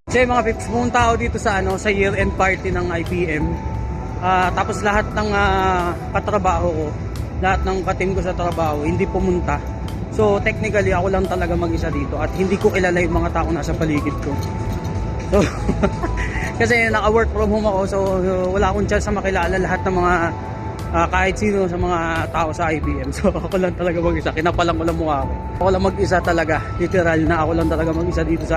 Kasi mga pips, pumunta ako dito sa sa year-end party ng IPM. Tapos lahat ng katrabaho ko, lahat ng katim ko sa trabaho, hindi pumunta. So technically ako lang talaga mag-isa dito at hindi ko kilala yung mga tao nasa paligid ko. So kasi naka-work from home ako, so wala akong chance na makilala lahat ng mga kahit sino sa mga tao sa IPM. So ako lang talaga mag-isa, kinapalang ko lang mukha ko. Ako lang mag-isa talaga, literal na ako lang talaga mag-isa dito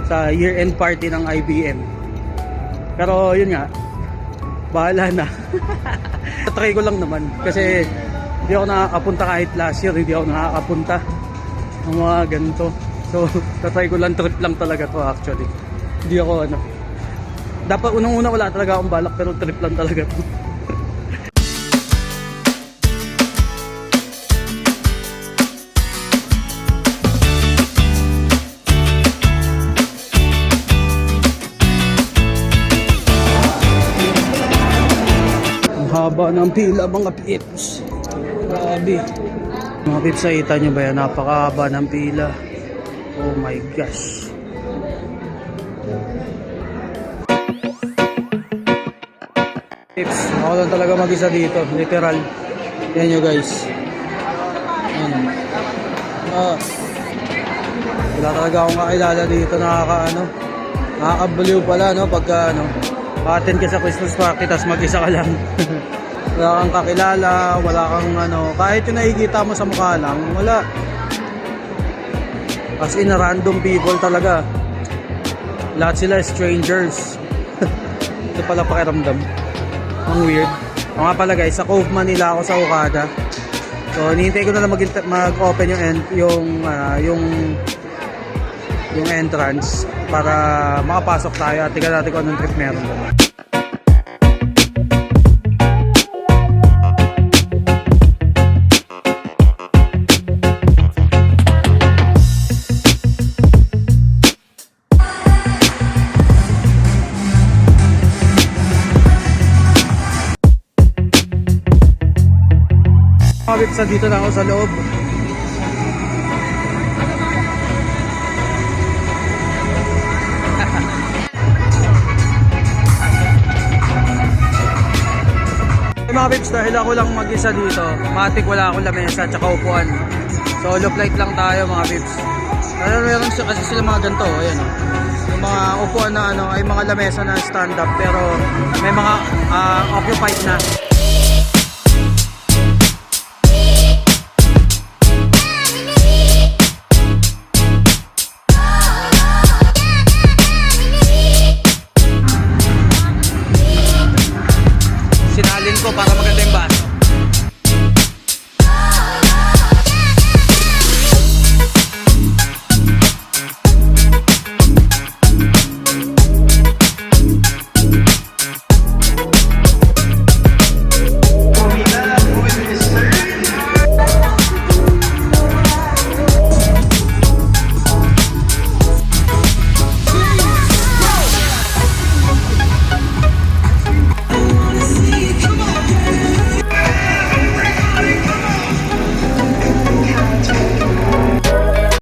sa year-end party ng IBM. Pero yun nga, bahala na. Try ko lang naman kasi hindi ako nakakapunta kahit last year, hindi ako nakakapunta ng mga ganito. So try ko lang, trip lang talaga to actually. Hindi ako dapat unang-una wala talaga akong balak, pero trip lang talaga to. Haba ng pila mga pips. Grabe. Mga pips, nakita nyo ba yan? Napakahaba ng pila. Oh my gosh. Pips, ako lang talaga mag-isa dito. Literal. Yan nyo guys. Yan. Wala talaga akong kakilala dito. Nakakabaliw pala pagka attend ka sa Christmas party tapos mag-isa ka lang. Wala kang kakilala, wala kang kahit yung nakikita mo sa mukha lang, wala. As in random people talaga. Lahat sila strangers. Ito pala pakiramdam. Ang weird. O nga pala guys, sa Cove Manila ako sa Okada. So hinihintay ko na lang mag-open yung entrance para makapasok tayo at tingnan natin kung anong trip meron doon. Mga pips, dito na ako sa loob. Mga pips, dahil ako lang mag-isa dito, matik wala akong lamesa at saka upuan. Solo flight lang tayo mga pips. Meron kasi sila mga ganito, ayan yung mga upuan na ay mga lamesa na stand up, pero may mga occupied na.